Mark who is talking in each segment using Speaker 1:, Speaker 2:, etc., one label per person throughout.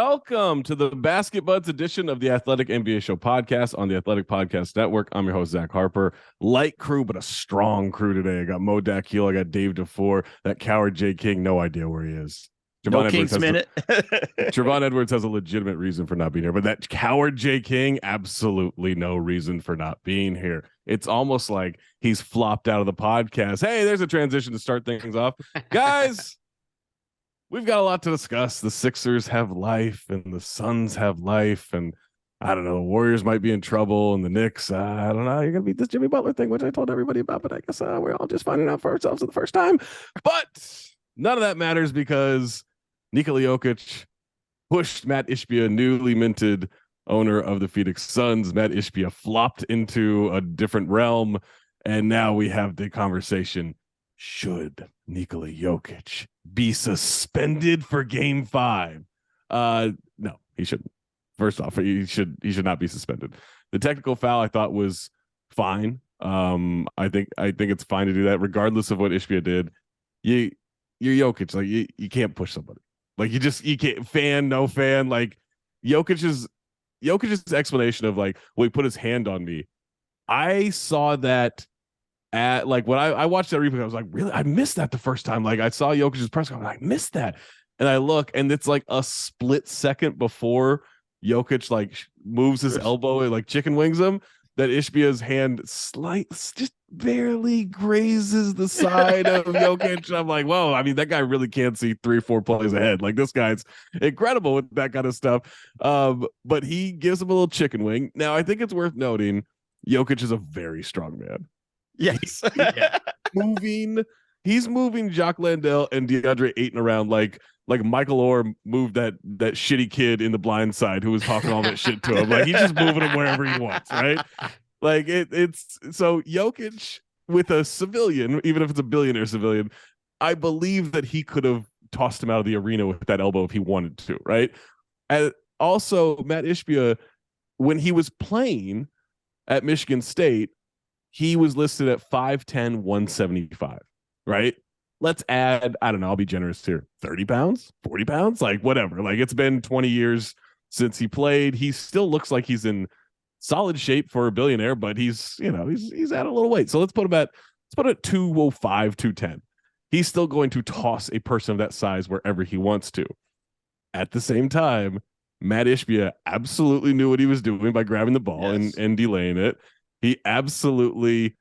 Speaker 1: Welcome to the Basket Buds edition of the Athletic NBA Show podcast on the Athletic Podcast Network. I'm your host, Zach Harper. Light crew, but a strong crew today. I got Mo Dakhil, I got Dave DeFore, that coward Jay King, no idea where he is.
Speaker 2: No King's Minute.
Speaker 1: Trevon Edwards has a legitimate reason for not being here, but that coward Jay King, absolutely no reason for not being here. It's almost like he's flopped out of the podcast. Hey, there's a transition to start things off. Guys, we've got a lot to discuss. The Sixers have life and the Suns have life. And I don't know, the Warriors might be in trouble and the Knicks, I don't know. You're going to beat this Jimmy Butler thing, which I told everybody about, but I guess we're all just finding out for ourselves for the first time. But none of that matters because Nikola Jokic pushed Matt Ishbia, newly minted owner of the Phoenix Suns. Matt Ishbia flopped into a different realm. And now we have the conversation. Should Nikola Jokic be suspended for game 5? No, he shouldn't. First off, he should not be suspended. The technical foul I thought was fine. I think it's fine to do that regardless of what Ishbia did. You're Jokic, like you can't push somebody. Like you can't, fan, no fan. Like Jokic's explanation of like, well, he put his hand on me. I saw that at like when I watched that replay, I was like, really? I missed that the first time. Like I saw Jokic's press conference, I missed that. And I look, and it's like a split second before Jokic like moves his elbow and like chicken wings him, that Ishbia's hand just barely grazes the side of Jokic. I'm like, whoa, I mean, that guy really can see 3 or 4 plays ahead. Like this guy's incredible with that kind of stuff. But he gives him a little chicken wing. Now, I think it's worth noting, Jokic is a very strong man.
Speaker 2: Yes.
Speaker 1: He's moving Jacques Landale and DeAndre Ayton around like Michael Orr moved that shitty kid in The Blind Side who was talking all that shit to him. Like he's just moving him wherever he wants, right? Like it's so Jokic with a civilian, even if it's a billionaire civilian, I believe that he could have tossed him out of the arena with that elbow if he wanted to, right? And also Matt Ishbia, when he was playing at Michigan State, he was listed at 5'10", 175, right? Let's add, I don't know, I'll be generous here, 30 pounds, 40 pounds, like whatever. Like it's been 20 years since he played. He still looks like he's in solid shape for a billionaire, but he's at a little weight. So let's put him at 205, 210. He's still going to toss a person of that size wherever he wants to. At the same time, Matt Ishbia absolutely knew what he was doing by grabbing the ball and delaying it. He absolutely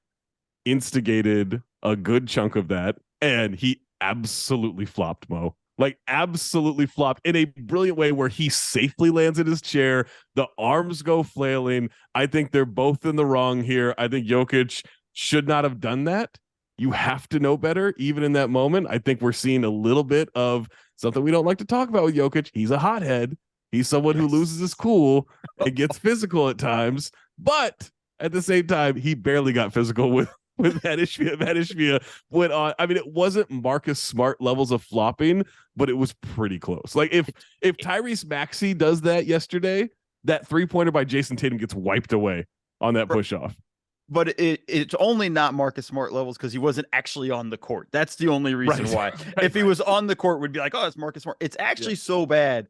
Speaker 1: instigated a good chunk of that, and he absolutely flopped, Mo. Like absolutely flopped in a brilliant way where he safely lands in his chair. The arms go flailing. I think they're both in the wrong here. I think Jokic should not have done that. You have to know better, even in that moment. I think we're seeing a little bit of something we don't like to talk about with Jokic. He's a hothead. He's someone who loses his cool and gets physical at times, but at the same time, he barely got physical with Matt Ishbia. Matt Ishbia went on. I mean, it wasn't Marcus Smart levels of flopping, but it was pretty close. Like if Tyrese Maxey does that yesterday, that 3-pointer by Jason Tatum gets wiped away on that push off.
Speaker 2: But it's only not Marcus Smart levels because he wasn't actually on the court. That's the only reason why. If he was on the court, we'd be like, oh, it's Marcus Smart. It's actually so bad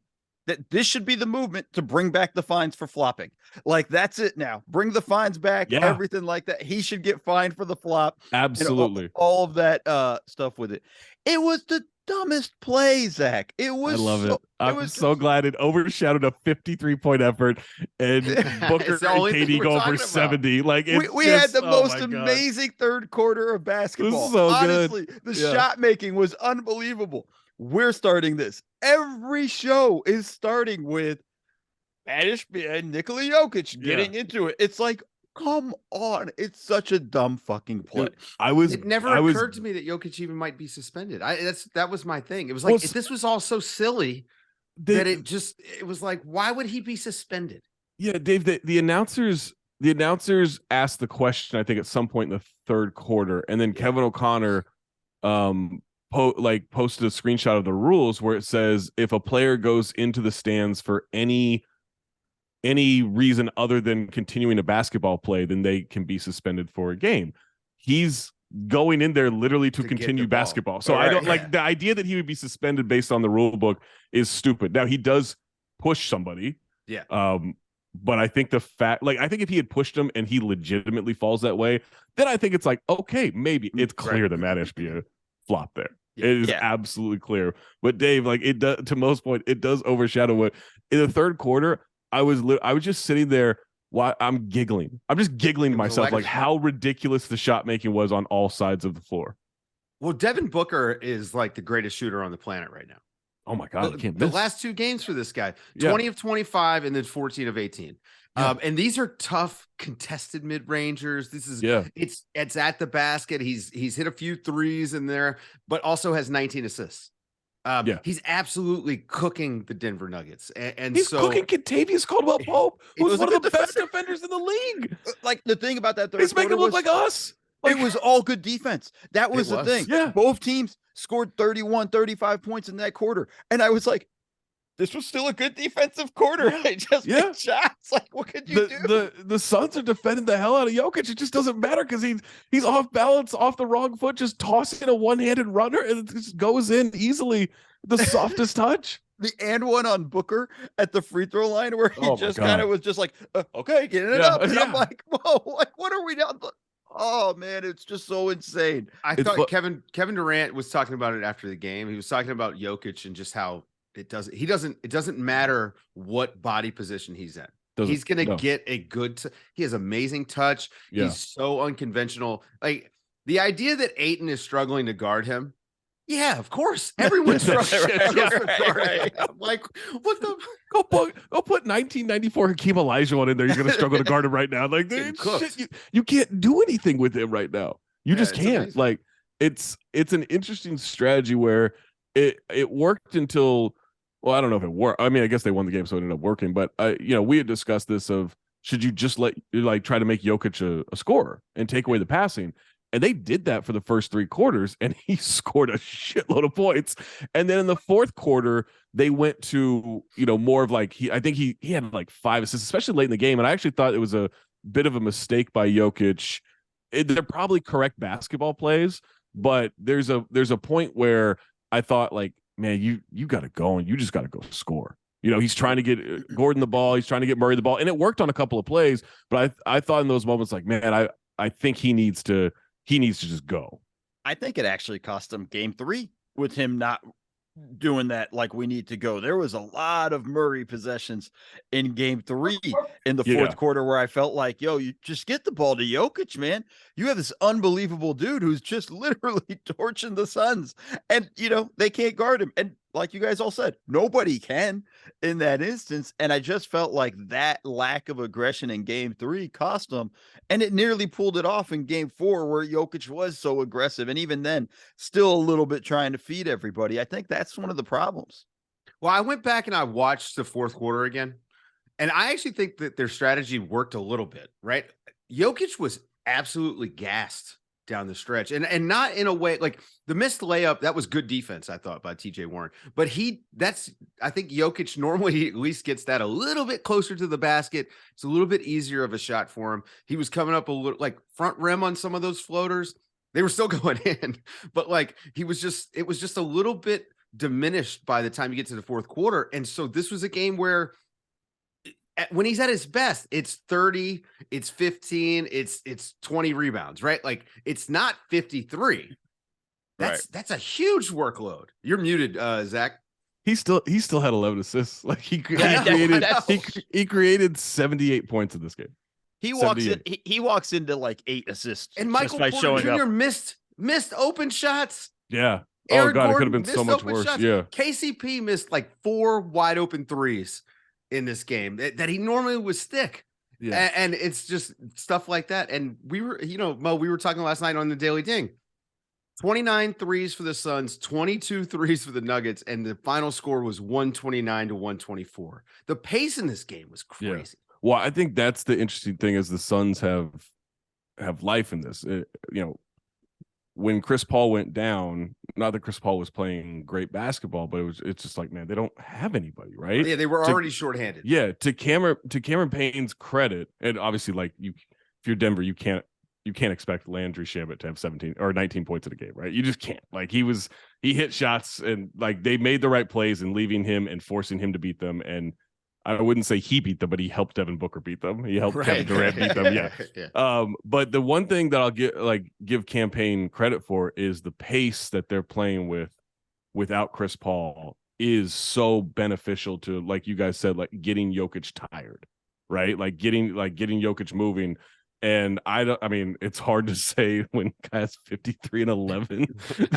Speaker 2: that this should be the movement to bring back the fines for flopping. Like, that's it now. Bring the fines back, everything like that. He should get fined for the flop.
Speaker 1: Absolutely.
Speaker 2: All of that stuff with it. It was the dumbest play, Zach. It was.
Speaker 1: I love it. I'm so glad it overshadowed a 53-point effort and Booker and KD go over 70. Like
Speaker 2: we had the most amazing third quarter of basketball.
Speaker 1: So
Speaker 2: honestly,
Speaker 1: good.
Speaker 2: The shot making was unbelievable. We're starting this. Every show is starting with Matt Ishbia and Nikola Jokic getting into it. It's like, come on. It's such a dumb fucking play.
Speaker 3: It never occurred to me that Jokic even might be suspended. That was my thing. It was like, this was all so silly that it was like, why would he be suspended?
Speaker 1: Yeah, Dave, the announcers asked the question, I think, at some point in the third quarter, and then Kevin O'Connor posted a screenshot of the rules where it says if a player goes into the stands for any reason other than continuing a basketball play, then they can be suspended for a game. He's going in there literally to continue basketball. So I don't like the idea that he would be suspended based on the rule book is stupid. Now he does push somebody.
Speaker 3: Yeah.
Speaker 1: But I think I think if he had pushed him and he legitimately falls that way, then I think it's like, okay, maybe it's clear that Matt Ishbia flopped there.
Speaker 3: Yeah.
Speaker 1: It is absolutely clear. But Dave, like it does, to most point, it does overshadow what in the third quarter, I was just sitting there while I'm giggling. I'm just giggling to myself, like how ridiculous the shot making was on all sides of the floor.
Speaker 3: Well, Devin Booker is like the greatest shooter on the planet right now.
Speaker 1: Oh my God, I can't
Speaker 3: the
Speaker 1: miss.
Speaker 3: last 2 games for this guy, 20 of 25 and then 14 of 18. And these are tough contested mid-rangers. This is it's at the basket. He's hit a few threes in there, but also has 19 assists. He's absolutely cooking the Denver Nuggets. And
Speaker 1: he's cooking Kentavious Caldwell-Pope, who's one of the best defenders in the league.
Speaker 2: Like the thing about that,
Speaker 1: he's making him look like us.
Speaker 2: It was all good defense. That was the thing.
Speaker 1: Yeah.
Speaker 2: Both teams scored 31, 35 points in that quarter. And I was like, this was still a good defensive quarter. I just made shots. Like, what could you do?
Speaker 1: The Suns are defending the hell out of Jokic. It just doesn't matter because he's off balance, off the wrong foot, just tossing a one-handed runner, and it just goes in easily. The softest touch.
Speaker 2: The and one on Booker at the free throw line where he just kind of was just like, okay, getting it up. And I'm like, whoa, like, what are we down? Oh man, it's just so insane.
Speaker 3: I thought Kevin Durant was talking about it after the game. He was talking about Jokic and just how it doesn't matter what body position he's in. He's going to get a good, he has amazing touch. Yeah. He's so unconventional. Like the idea that Ayton is struggling to guard him. Yeah, of course. Everyone's struggling.
Speaker 1: Right. I'm like, what the? Go put 1994 Hakeem Olajuwon in there. You're going to struggle to guard him right now. Like, shit, you can't do anything with him right now. You just can't. Amazing. Like, it's an interesting strategy where it worked until, well, I don't know if it worked. I mean, I guess they won the game, so it ended up working. But we had discussed this of should you just try to make Jokic a scorer and take away the passing. And they did that for the first 3 quarters, and he scored a shitload of points. And then in the fourth quarter, they went to, more of like, I think he had like 5 assists, especially late in the game. And I actually thought it was a bit of a mistake by Jokic. They're probably correct basketball plays, but there's a point where I thought like, man, you got to go and you just got to go score. He's trying to get Gordon the ball. He's trying to get Murray the ball. And it worked on a couple of plays, but I thought in those moments like, man, I think he needs to just go.
Speaker 2: I think it actually cost him game 3 with him not doing that. Like, we need to go. There was a lot of Murray possessions in game 3 in the fourth quarter where I felt like, you just get the ball to Jokic, man. You have this unbelievable dude who's just literally torching the Suns, and they can't guard him. And like you guys all said, nobody can in that instance. And I just felt like that lack of aggression in game 3 cost them. And it nearly pulled it off in game 4 where Jokic was so aggressive. And even then, still a little bit trying to feed everybody. I think that's one of the problems.
Speaker 3: Well, I went back and I watched the fourth quarter again. And I actually think that their strategy worked a little bit, right? Jokic was absolutely gassed down the stretch, and not in a way like the missed layup. That was good defense, I thought, by TJ Warren. But I think Jokic normally at least gets that a little bit closer to the basket. It's a little bit easier of a shot for him. He was coming up a little like front rim on some of those floaters. They were still going in, but like it was just a little bit diminished by the time you get to the fourth quarter. And so this was a game where when he's at his best, it's 30, it's 15, it's 20 rebounds, right? Like it's not 53. That's a huge workload. You're muted, Zach.
Speaker 1: He still had 11 assists. Like he created 78 points in this game.
Speaker 2: He walks into like 8 assists.
Speaker 3: And Michael Porter Jr. missed open shots.
Speaker 1: Yeah.
Speaker 3: Aaron
Speaker 1: God,
Speaker 3: Gordon
Speaker 1: it could have been so much worse.
Speaker 3: Shots.
Speaker 1: Yeah.
Speaker 3: KCP missed like 4 wide open threes in this game that he normally would stick. Yeah. And it's just stuff like that. And we were, Mo, we were talking last night on the Daily Ding. 29 threes for the Suns, 22 threes for the Nuggets, and the final score was 129 to 124. The pace in this game was crazy.
Speaker 1: Yeah. Well, I think that's the interesting thing is the Suns have life in this. When Chris Paul went down, not that Chris Paul was playing great basketball, but it's just like, man, they don't have anybody, right?
Speaker 3: Yeah, they were already shorthanded.
Speaker 1: Yeah, to Cameron Payne's credit, and obviously, like if you're Denver, you can't expect Landry Shamet to have 17 or 19 points in a game, right? You just can't. Like he hit shots and like they made the right plays and leaving him and forcing him to beat them, and I wouldn't say he beat them, but he helped Devin Booker beat them. He helped
Speaker 3: Right.
Speaker 1: Kevin Durant beat them. Yeah.
Speaker 3: Yeah.
Speaker 1: But the one thing that I'll give campaign credit for is the pace that they're playing with without Chris Paul is so beneficial to, like you guys said, like getting Jokic tired, right? Like getting Jokic moving. And I mean, it's hard to say when guys 53 and 11,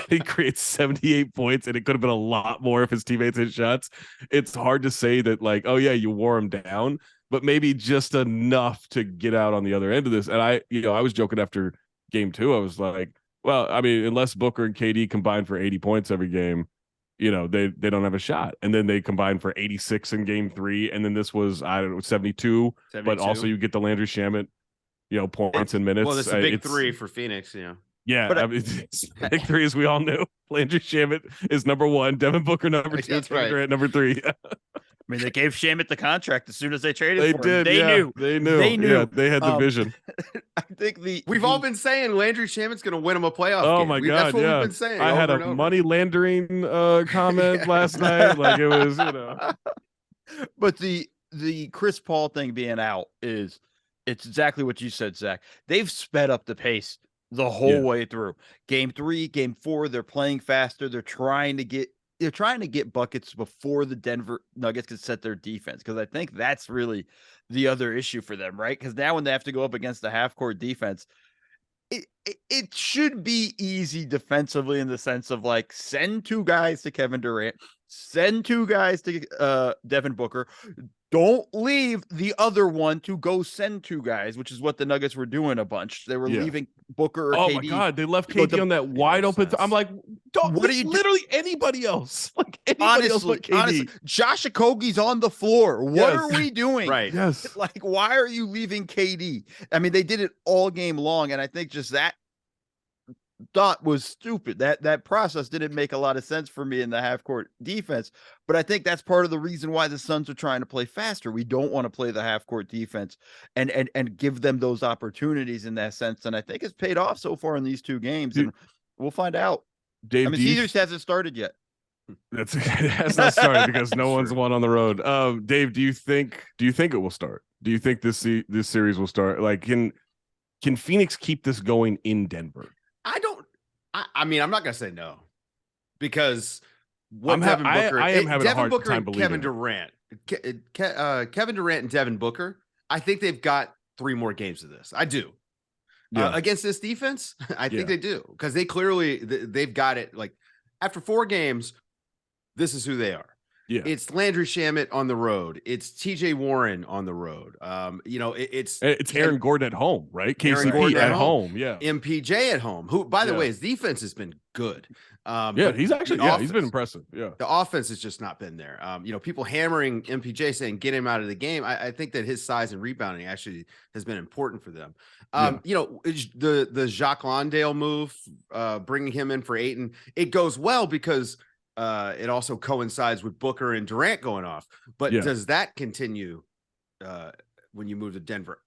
Speaker 1: he creates 78 points, and it could have been a lot more if his teammates hit shots. It's hard to say that, like, oh yeah, you wore him down, but maybe just enough to get out on the other end of this. And I was joking after game 2. I was like, well, I mean, unless Booker and KD combine for 80 points every game, they don't have a shot. And then they combined for 86 in game 3, and then this was, I don't know, 72. But also you get the Landry Shamet, points and minutes.
Speaker 3: Well, it's a big 3 for Phoenix,
Speaker 1: Yeah, but I mean, big 3, as we all knew. Landry Shamet is number 1, Devin Booker number 2,
Speaker 3: That's
Speaker 1: Kevin
Speaker 3: right.
Speaker 1: Durant number 3.
Speaker 2: I mean, they gave Shamet the contract as soon as they traded
Speaker 1: They
Speaker 2: for him.
Speaker 1: did.
Speaker 2: They knew.
Speaker 1: They knew. Yeah, they had the vision.
Speaker 2: I think
Speaker 3: We've all been saying Landry Shamet's going to win him a playoff
Speaker 1: Oh
Speaker 3: game.
Speaker 1: my
Speaker 3: That's
Speaker 1: God,
Speaker 3: what
Speaker 1: yeah.
Speaker 3: we've been saying.
Speaker 1: I had
Speaker 3: over and
Speaker 1: a
Speaker 3: over.
Speaker 1: money laundering comment last night. Like, it was,
Speaker 2: But the Chris Paul thing being out it's exactly what you said, Zach. They've sped up the pace the whole way through. Game 3, game 4, they're playing faster. They're trying to get buckets before the Denver Nuggets can set their defense, because I think that's really the other issue for them, right? Because now when they have to go up against the half-court defense, it should be easy defensively, in the sense of, like, send 2 guys to Kevin Durant, send 2 guys to Devin Booker. Don't leave the other one to go send 2 guys, which is what the Nuggets were doing a bunch. They were leaving Booker or KD.
Speaker 1: Oh my God, they left KD on that wide open. I'm like, what are you literally anybody else? Like anybody else but KD.
Speaker 2: Honestly, Josh Okogie's on the floor. What are we doing?
Speaker 3: Right.
Speaker 1: Yes.
Speaker 2: Like, why are you leaving KD? I mean, they did it all game long, and I think just that thought was stupid. That process didn't make a lot of sense for me in the half-court defense, but I think that's part of the reason why the Suns are trying to play faster. We don't want to play the half-court defense and give them those opportunities in that sense, and I think it's paid off so far in these 2 games, and we'll find out.
Speaker 1: Dave,
Speaker 2: I mean, Caesars hasn't started yet.
Speaker 1: It has not started because no one's won on the road. Dave, do you think it will start? Do you think this series will start? Like, can Phoenix keep this going in Denver?
Speaker 3: I mean, I'm not going to say no, because
Speaker 1: I am having a hard
Speaker 3: Booker
Speaker 1: time
Speaker 3: and
Speaker 1: believing
Speaker 3: Kevin Durant, Kevin Durant and Devin Booker, I think they've got 3 more games of this. I do. Against this defense, I think they do, because they've got it. Like, after 4 games, this is who they are.
Speaker 1: Yeah,
Speaker 3: it's Landry Shamet on the road. It's TJ Warren on the road. It's
Speaker 1: Aaron Gordon at home, right?
Speaker 3: Aaron
Speaker 1: KCP
Speaker 3: Gordon
Speaker 1: at home. Yeah,
Speaker 3: MPJ at home. Who, by the way, his defense has been good.
Speaker 1: But he's actually he's been impressive. Yeah,
Speaker 3: the offense has just not been there. People hammering MPJ, saying get him out of the game. I think that his size and rebounding actually has been important for them. The Jacques Landale move, bringing him in for Ayton, it goes well because it also coincides with Booker and Durant going off. But does that continue when you move to Denver?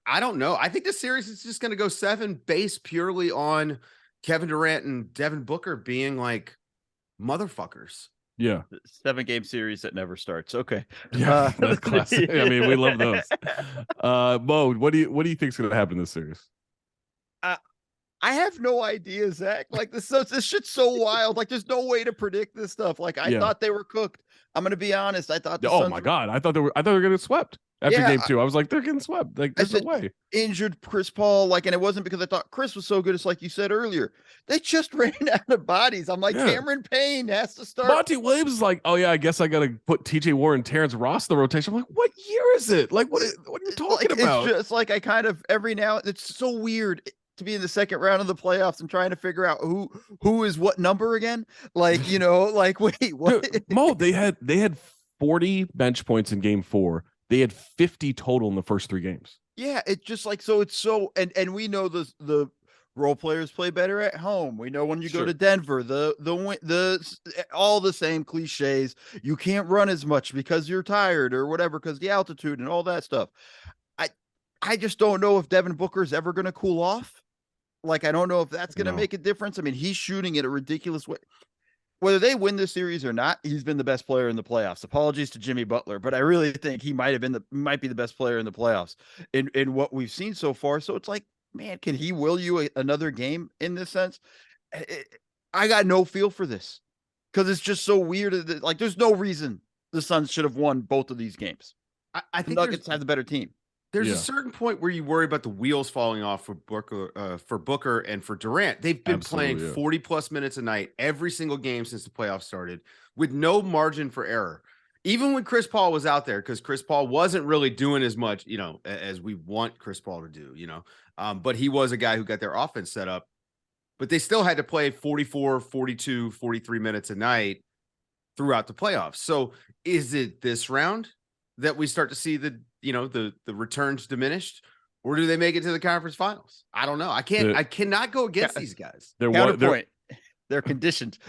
Speaker 3: I don't know. I think the series is just going to go 7 based purely on Kevin Durant and Devin Booker being like motherfuckers.
Speaker 1: Yeah.
Speaker 2: 7-game series that never starts. Okay.
Speaker 1: Yeah, that's classic. I mean, we love those. Mo, what do you think is going to happen in this series?
Speaker 2: I have no idea, Zach. Like, this shit's so wild. Like, there's no way to predict this stuff. Like, I thought they were cooked. I'm gonna be honest. I thought.
Speaker 1: Oh my God! I thought they were going to get swept after game 2. I was like, they're getting swept. Like, there's no way.
Speaker 2: Injured Chris Paul. Like, and it wasn't because I thought Chris was so good. It's like you said earlier. They just ran out of bodies. I'm like, Cameron Payne has to start.
Speaker 1: Monty Williams is like, oh yeah, I guess I got to put TJ Warren, Terrence Ross in the rotation. I'm like, what year is it? Like, what are you talking about?
Speaker 2: It's just like I kind of every now. It's so weird to be in the second round of the playoffs and trying to figure out who is what number again. Like, like, wait, what?
Speaker 1: Dude, Mo, they had 40 bench points in game 4. They had 50 total in the first 3 games.
Speaker 2: Yeah, it's just like, so it's so, and we know the role players play better at home. We know when you go to Denver, the all the same cliches. You can't run as much because you're tired or whatever, because the altitude and all that stuff. I just don't know if Devin Booker is ever going to cool off. Like, I don't know if that's going to make a difference. I mean, he's shooting at a ridiculous way. whether they win this series or not, he's been the best player in the playoffs. Apologies to Jimmy Butler, but I really think he might be the best player in the playoffs in what we've seen so far. So it's like, man, can he will you another game in this sense? I got no feel for this because it's just so weird. Like, there's no reason the Suns should have won both of these games.
Speaker 3: I think
Speaker 2: the Nuggets have the better team.
Speaker 3: There's a certain point where you worry about the wheels falling off for Booker and for Durant. They've been playing 40 plus minutes a night every single game since the playoffs started with no margin for error. Even when Chris Paul was out there, because Chris Paul wasn't really doing as much, as we want Chris Paul to do, but he was a guy who got their offense set up. But they still had to play 44, 42, 43 minutes a night throughout the playoffs. So is it this round that we start to see the returns diminished, or do they make it to the conference finals? I don't know. I cannot go against these guys.
Speaker 2: Counterpoint. They're conditioned.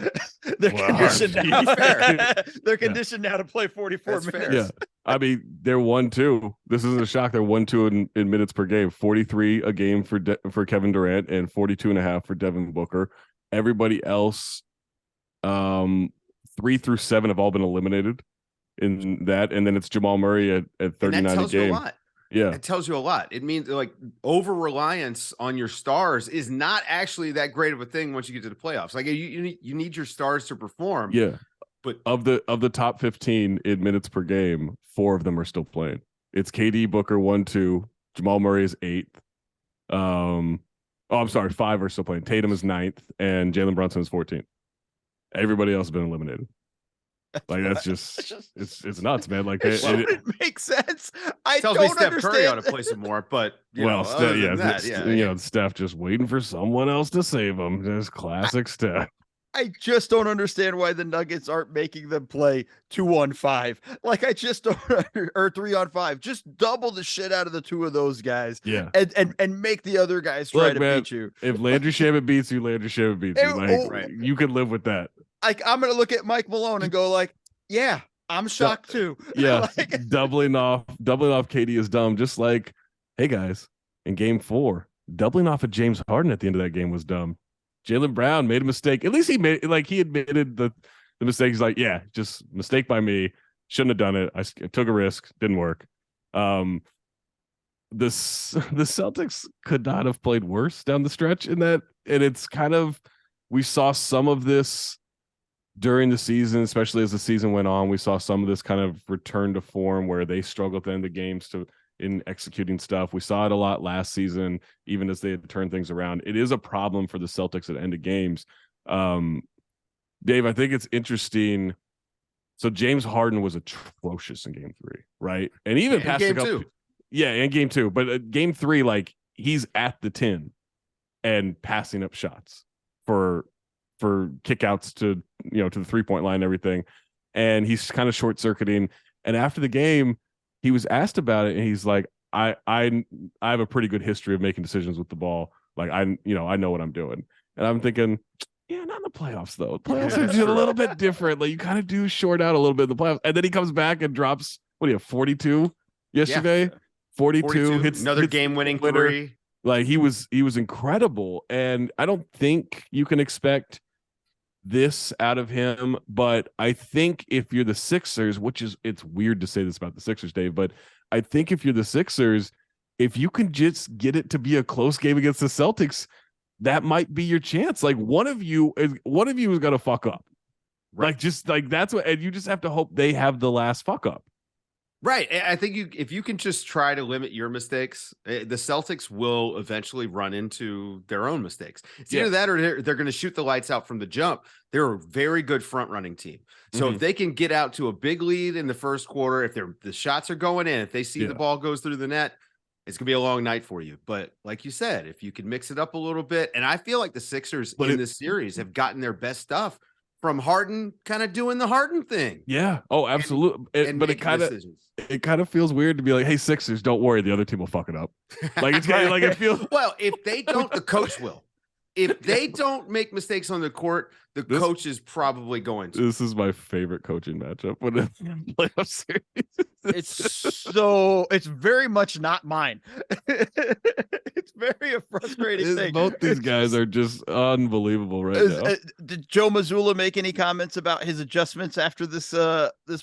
Speaker 2: They're conditioned now. They're conditioned now to play 44 minutes.
Speaker 1: Yeah. I mean, they're 1-2. This isn't a shock. They're 1-2 in minutes per game. 43 a game for Kevin Durant and 42.5 for Devin Booker. Everybody else, 3 through 7 have all been eliminated in that, and then it's Jamal Murray at 39 a game. Yeah,
Speaker 3: it tells you a lot. It means like over reliance on your stars is not actually that great of a thing once you get to the playoffs. Like you need your stars to perform.
Speaker 1: Yeah,
Speaker 3: but
Speaker 1: of the top 15 in minutes per game, 4 of them are still playing. It's KD, Booker 1-2, Jamal Murray is 8th. I'm sorry, 5 are still playing. Tatum is 9th, and Jalen Brunson is 14th. Everybody else has been eliminated. Like that's just it's nuts, man. Like
Speaker 2: it makes sense. I
Speaker 3: tells
Speaker 2: don't
Speaker 3: me Steph
Speaker 2: understand.
Speaker 3: Curry ought to play some more, but
Speaker 1: Steph just waiting for someone else to save him. Just classic Steph.
Speaker 2: I just don't understand why the Nuggets aren't making them play 2-on-5. Like I just don't, or 3-on-5. Just double the shit out of the 2 of those guys.
Speaker 1: Yeah,
Speaker 2: and make the other guys try to beat you.
Speaker 1: If Landry Shamet beats you, Landry Shamet beats you. You can live with that.
Speaker 2: Like I'm gonna look at Mike Malone and go like, yeah, I'm shocked too.
Speaker 1: Yeah, doubling off KD is dumb. Just like, hey guys, in Game 4, doubling off of James Harden at the end of that game was dumb. Jaylen Brown made a mistake. At least he admitted the mistake. He's like, yeah, just mistake by me. Shouldn't have done it. I took a risk. Didn't work. The Celtics could not have played worse down the stretch in that, and it's kind of, we saw some of this during the season, especially as the season went on. We saw some of this kind of return to form where they struggled to end the games in executing stuff. We saw it a lot last season, even as they had turned things around. It is a problem for the Celtics at end of games. Dave, I think it's interesting. So James Harden was atrocious in Game 3, right? And even passed
Speaker 3: Game 2.
Speaker 1: Yeah, in Game 2. But Game 3, like he's at the 10 and passing up shots for kickouts to the 3-point line and everything. And he's kind of short circuiting. And after the game, he was asked about it, and he's like, I have a pretty good history of making decisions with the ball. Like I know what I'm doing. And I'm thinking, yeah, not in the playoffs though. The playoffs are just a little bit different. Like you kind of do short out a little bit in the playoffs. And then he comes back and drops 42 yesterday. Yeah. 42 hits
Speaker 3: another game-winning 3.
Speaker 1: Like he was incredible. And I don't think you can expect this out of him, but I think if you're the Sixers, it's weird to say this about the Sixers, Dave, but I think if you're the Sixers, if you can just get it to be a close game against the Celtics, that might be your chance. Like one of you is going to fuck up. Right. Like just like that's what, and you just have to hope they have the last fuck up.
Speaker 3: Right. I think if you can just try to limit your mistakes, the Celtics will eventually run into their own mistakes. It's either that or they're going to shoot the lights out from the jump. They're a very good front running team. So if they can get out to a big lead in the first quarter, if the shots are going in, if they see the ball goes through the net, it's going to be a long night for you. But like you said, if you can mix it up a little bit, and I feel like the Sixers in this series have gotten their best stuff from Harden kind of doing the Harden thing.
Speaker 1: Yeah. Oh, absolutely. But it kind of feels weird to be like, hey, Sixers, don't worry. The other team will fuck it up. Like it's kind of like it feels.
Speaker 3: Well, if they don't, the coach will. If they don't make mistakes on the court, coach is probably going to.
Speaker 1: This is my favorite coaching matchup when it's playoff series.
Speaker 2: It's very much not mine. It's very a frustrating thing.
Speaker 1: Both these guys are just unbelievable right now.
Speaker 2: Did Joe Mazzulla make any comments about his adjustments after this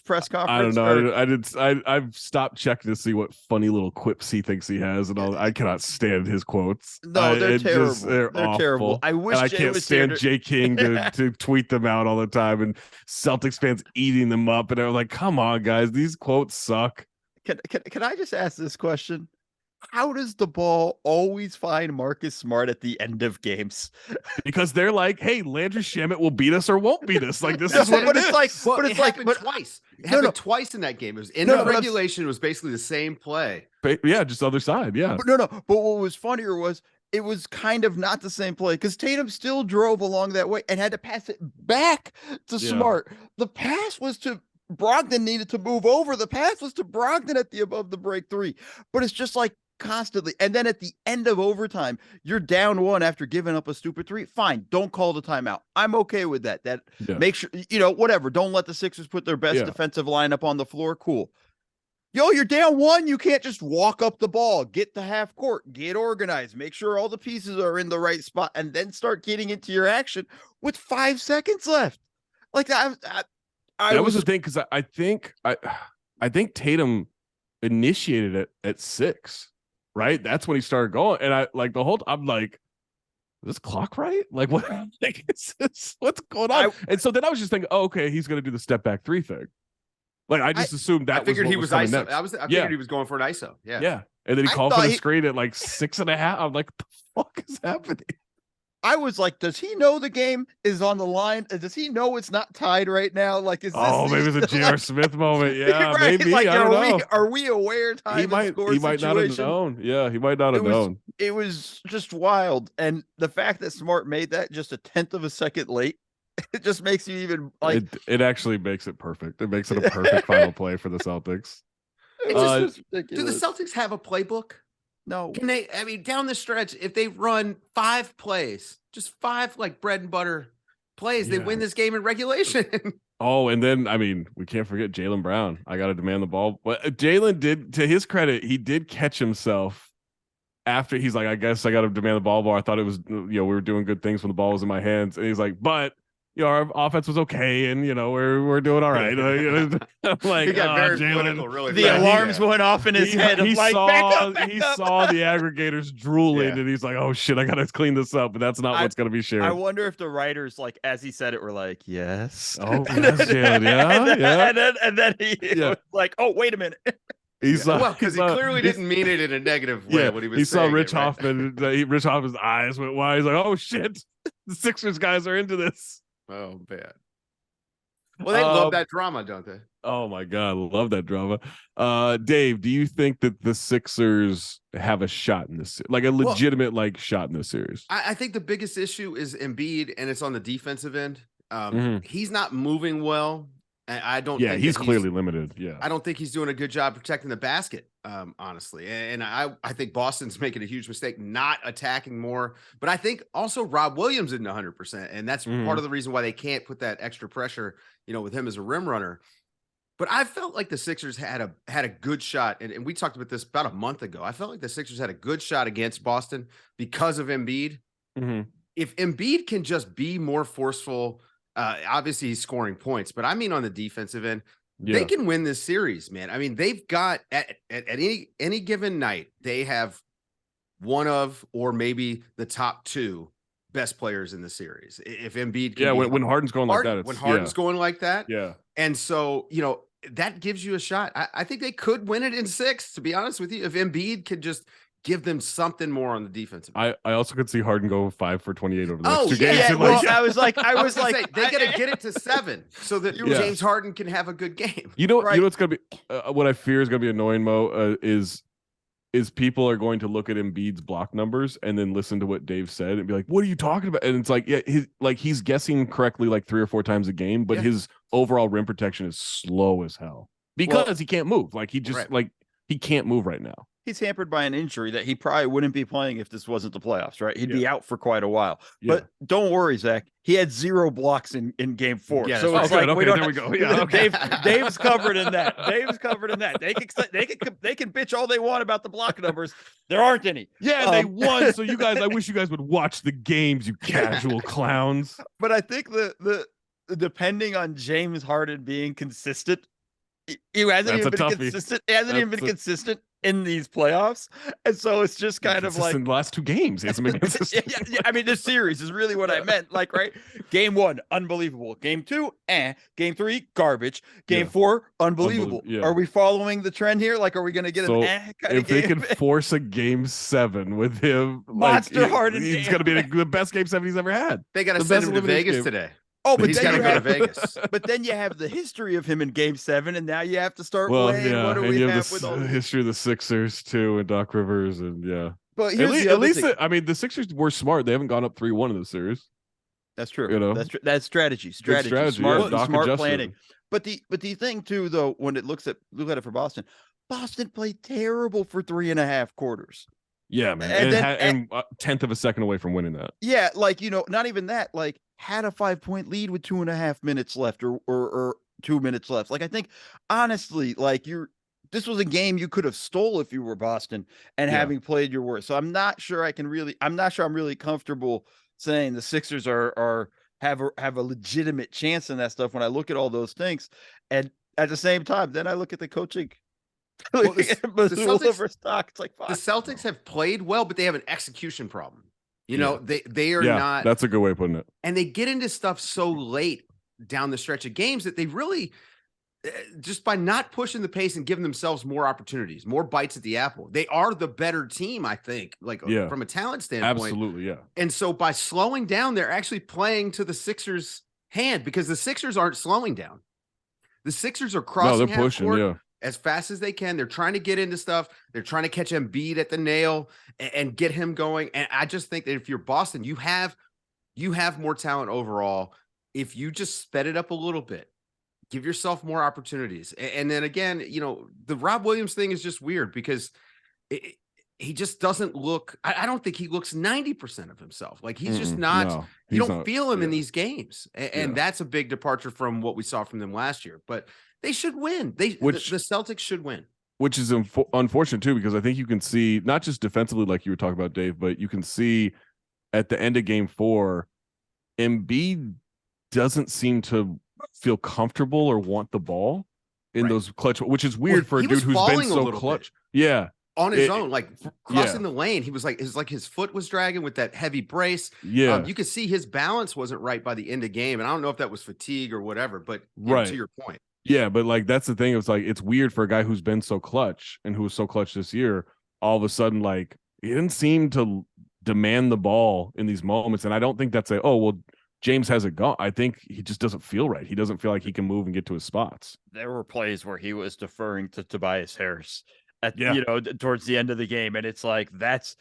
Speaker 2: press conference?
Speaker 1: I don't know. I've stopped checking to see what funny little quips he thinks he has, and I cannot stand his quotes.
Speaker 2: No, they're terrible.
Speaker 1: They're awful.
Speaker 2: terrible. I wish
Speaker 1: I can't stand Jay King to tweet them out all the time, and Celtics fans eating them up, and they're like, "Come on, guys, these quotes suck."
Speaker 2: Can I just ask this question? How does the ball always find Marcus Smart at the end of games?
Speaker 1: Because they're like, "Hey, Landry Shamet will beat us or won't beat us." Like this is what
Speaker 2: but
Speaker 1: it
Speaker 2: it's
Speaker 1: is.
Speaker 2: like,
Speaker 3: Well,
Speaker 2: but
Speaker 3: it
Speaker 2: it's like,
Speaker 3: happened twice. It happened twice in that game. It was in regulation. It was basically the same play.
Speaker 1: Yeah, just other side. Yeah.
Speaker 2: But but what was funnier was it was kind of not the same play because Tatum still drove along that way and had to pass it back to Smart. The pass was to Brogdon, needed to move over. The pass was to Brogdon at the above the break three. But it's just like constantly. And then at the end of overtime, you're down one after giving up a stupid three. Fine. Don't call the timeout. I'm okay with that. Make sure, whatever. Don't let the Sixers put their best defensive lineup on the floor. Cool. You're down one. You can't just walk up the ball, get to half court, get organized, make sure all the pieces are in the right spot, and then start getting into your action with 5 seconds left. Like that
Speaker 1: was the thing, because I think Tatum initiated it at 6, right? That's when he started going, and I like the whole. I'm like, is this clock right? Like what? Like, what's going on? And so then I was just thinking, oh, okay, he's gonna do the step back 3 thing. Like I just assumed that.
Speaker 3: I figured he was ISO.
Speaker 1: Next.
Speaker 3: I figured he was going for an ISO. Yeah.
Speaker 1: Yeah. And then he called for the screen at like 6.5. I'm like, what the fuck is happening?
Speaker 2: I was like, does he know the game is on the line? Does he know it's not tied right now? Like, is this
Speaker 1: maybe it's a J.R. Smith moment? Yeah,
Speaker 2: right?
Speaker 1: maybe.
Speaker 2: Like,
Speaker 1: I don't know.
Speaker 2: Are we aware time
Speaker 1: he might not have known. Yeah, he might not have known.
Speaker 2: It was just wild. And the fact that Smart made that just a 1/10 of a second late, it just makes you even like
Speaker 1: it actually makes it perfect. It makes it a perfect final play for the Celtics.
Speaker 3: Do the Celtics have a playbook?
Speaker 2: No.
Speaker 3: Can they? I mean, down the stretch, if they run 5 plays, just 5 like bread and butter plays, they win this game in regulation.
Speaker 1: Oh, and then I mean, we can't forget Jaylen Brown. I got to demand the ball. But Jaylen did, to his credit, he did catch himself after he's like, I guess I got to demand the ball. I thought it was, we were doing good things when the ball was in my hands, and he's like, but. Our offense was okay, and we're doing all right. Like,
Speaker 3: he got very political, really.
Speaker 2: The alarms went off in his head.
Speaker 1: He saw
Speaker 2: the
Speaker 1: aggregators drooling, and he's like, "Oh shit, I gotta clean this up." But that's not what's gonna be shared.
Speaker 2: I wonder if the writers, like as he said it, were like, "Yes,
Speaker 1: oh yes, Jalen,
Speaker 2: and then he was like, "Oh, wait a minute."
Speaker 3: Because he clearly didn't mean it in a negative way. When he was
Speaker 1: saying saw Rich Hoffman. Rich Hoffman's eyes went wide. He's like, "Oh shit, the Sixers guys are into this."
Speaker 3: Oh, bad. Well, they love that drama, don't they?
Speaker 1: Oh my God, love that drama. Dave, do you think that the Sixers have a shot in this, like a legitimate shot in this series?
Speaker 3: I think the biggest issue is Embiid, and it's on the defensive end. He's not moving well. I don't.
Speaker 1: Yeah, he's clearly limited. Yeah,
Speaker 3: I don't think he's doing a good job protecting the basket. Honestly, and I think Boston's making a huge mistake not attacking more. But I think also Rob Williams isn't 100%, and that's part of the reason why they can't put that extra pressure, with him as a rim runner. But I felt like the Sixers had a good shot, and we talked about this about a month ago. I felt like the Sixers had a good shot against Boston because of Embiid. If Embiid can just be more forceful. Obviously he's scoring points, but I mean on the defensive end, they can win this series, man. I mean, they've got at any given night, they have one of or maybe the top 2 best players in the series. If Embiid can
Speaker 1: when Harden's going like that.
Speaker 3: When Harden's going like that.
Speaker 1: Yeah.
Speaker 3: And so, that gives you a shot. I think they could win it in 6, to be honest with you, if Embiid could just give them something more on the defensive.
Speaker 1: I also could see Harden go 5 for 28 over the next 2 games.
Speaker 2: Yeah, well, I was like,
Speaker 3: they got to get it to 7 so that James Harden can have a good game.
Speaker 1: You know what's gonna be what I fear is gonna be annoying, Mo, is people are going to look at Embiid's block numbers and then listen to what Dave said and be like, "What are you talking about?" And it's like, he's guessing correctly like 3 or 4 times a game, but his overall rim protection is slow as hell because he can't move. Like he just He can't move right now.
Speaker 2: He's hampered by an injury that he probably wouldn't be playing if this wasn't the playoffs, right? He'd be out for quite a while.
Speaker 1: Yeah.
Speaker 2: But don't worry, Zach. He had 0 blocks in game 4.
Speaker 3: Yeah,
Speaker 2: so it's like
Speaker 1: okay, there we go. Yeah, okay.
Speaker 2: Dave's covered in that. Dave's covered in that. They can bitch all they want about the block numbers. There aren't any.
Speaker 1: Yeah, they won. So you guys, I wish you guys would watch the games, you casual clowns.
Speaker 2: But I think the depending on James Harden being consistent, he hasn't even been consistent. He hasn't even been consistent in these playoffs, and so it's just kind of like
Speaker 1: in the last 2 games, he hasn't been consistent.
Speaker 2: yeah, I mean, this series is really what I meant. Like, right? Game 1, unbelievable. Game 2, Game 3, garbage. Game 4, unbelievable.
Speaker 1: Yeah.
Speaker 2: Are we following the trend here? Like, are we going to get
Speaker 1: So
Speaker 2: an
Speaker 1: if they can force a Game 7 with him,
Speaker 2: Monster
Speaker 1: like,
Speaker 2: Harden,
Speaker 1: he's going to be the best Game 7 he's ever had.
Speaker 3: They got to send him to Vegas today.
Speaker 2: Oh, but
Speaker 3: he's got to go to Vegas.
Speaker 2: But then you have the history of him in Game 7, and now you have to start
Speaker 1: Well,
Speaker 2: weighing what do we have with all
Speaker 1: the
Speaker 2: this?
Speaker 1: history of the Sixers too, and Doc Rivers, and
Speaker 2: But
Speaker 1: at least I mean, the Sixers were smart. They haven't gone up 3-1 in the series.
Speaker 2: That's true.
Speaker 1: You know,
Speaker 2: that's strategy,
Speaker 1: strategy,
Speaker 2: smart,
Speaker 1: Doc
Speaker 2: smart
Speaker 1: adjusted.
Speaker 2: planning. But the thing too, though, when look at it for Boston played terrible for 3.5 quarters.
Speaker 1: Yeah, man, and 1/10 of a second away from winning that.
Speaker 2: Yeah, like, not even that. Like, had a 5-point lead with 2.5 minutes left, or 2 minutes left. Like, I think honestly, like this was a game you could have stole if you were Boston and having played your worst. So I'm not sure I'm really comfortable saying the Sixers have a legitimate chance in that stuff when I look at all those things. And at the same time, then I look at the coaching.
Speaker 3: Well,
Speaker 2: the
Speaker 3: Celtics have played well, but they have an execution problem. You know, they are not.
Speaker 1: That's a good way of putting it.
Speaker 3: And they get into stuff so late down the stretch of games that they really, just by not pushing the pace and giving themselves more opportunities, more bites at the apple, they are the better team, I think, from a talent standpoint.
Speaker 1: Absolutely, yeah.
Speaker 3: And so by slowing down, they're actually playing to the Sixers' hand, because the Sixers aren't slowing down. The Sixers are crossing
Speaker 1: they're pushing,
Speaker 3: as fast as they can. They're trying to get into stuff. They're trying to catch Embiid at the nail and get him going. And I just think that if you're Boston, you have more talent overall. If you just sped it up a little bit, give yourself more opportunities. And then again, the Rob Williams thing is just weird, because he just doesn't look, I don't think he looks 90% of himself. Like, he's just not, you don't feel him in these games. And that's a big departure from what we saw from them last year. But they should win. The Celtics should win. Which
Speaker 1: is unfortunate too, because I think you can see, not just defensively like you were talking about, Dave, but you can see at the end of Game 4, Embiid doesn't seem to feel comfortable or want the ball in those clutch, which is weird for a dude who's been so clutch. Yeah.
Speaker 3: On his own, like crossing the lane, he was like, his foot was dragging with that heavy brace.
Speaker 1: Yeah.
Speaker 3: You could see his balance wasn't right by the end of game. And I don't know if that was fatigue or whatever, but to your point.
Speaker 1: Yeah, but like, that's the thing. It was like, it's weird for a guy who's been so clutch and who was so clutch this year. All of a sudden, like, he didn't seem to demand the ball in these moments. And I don't think that's James hasn't gone. I think he just doesn't feel right. He doesn't feel like he can move and get to his spots.
Speaker 2: There were plays where he was deferring to Tobias Harris towards the end of the game. And it's like, that's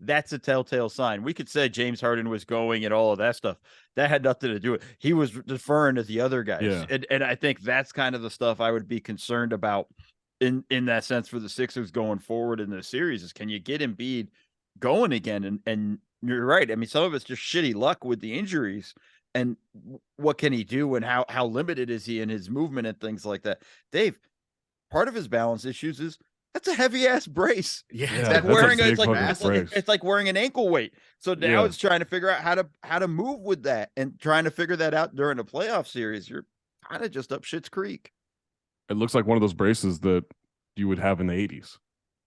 Speaker 2: a telltale sign. We could say James Harden was going and all of that stuff. That had nothing to do with it. He was deferring to the other guys.
Speaker 1: Yeah.
Speaker 2: And I think that's kind of the stuff I would be concerned about in that sense for the Sixers going forward in the series is, can you get Embiid going again? And you're right. I mean, some of it's just shitty luck with the injuries, and what can he do, and how limited is he in his movement and things like that. Dave, part of his balance issues is that's a heavy ass brace.
Speaker 3: Yeah,
Speaker 2: it's like wearing an ankle weight. So now it's trying to figure out how to move with that, and trying to figure that out during a playoff series. You're kind of just up shit's creek.
Speaker 1: It looks like one of those braces that you would have in the 80s.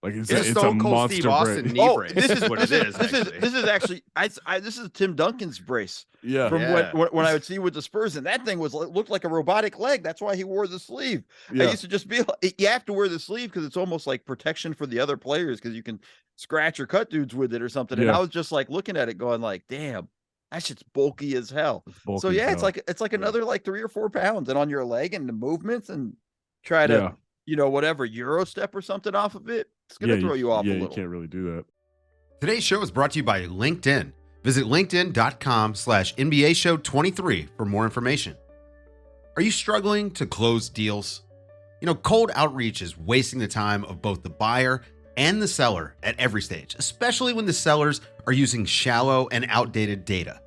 Speaker 1: Like, it's a
Speaker 3: Stone Cold
Speaker 1: monster
Speaker 3: Steve Austin
Speaker 1: brace.
Speaker 3: knee brace. This is what it is.
Speaker 2: This is actually this is Tim Duncan's brace.
Speaker 1: Yeah.
Speaker 2: From when I would see with the Spurs, and that thing looked like a robotic leg. That's why he wore the sleeve.
Speaker 1: Yeah.
Speaker 2: I used to just be like, you have to wear the sleeve because it's almost like protection for the other players, because you can scratch or cut dudes with it or something. And I was just like looking at it going like, damn, that shit's bulky as hell. So it's like another like 3 or 4 pounds, and on your leg and the movements, and try to whatever Euro step or something off of it. It's going to throw you off a little.
Speaker 1: You can't really do that.
Speaker 3: Today's show is brought to you by LinkedIn. Visit linkedin.com/NBA show 23 for more information. Are you struggling to close deals? Cold outreach is wasting the time of both the buyer and the seller at every stage, especially when the sellers are using shallow and outdated data.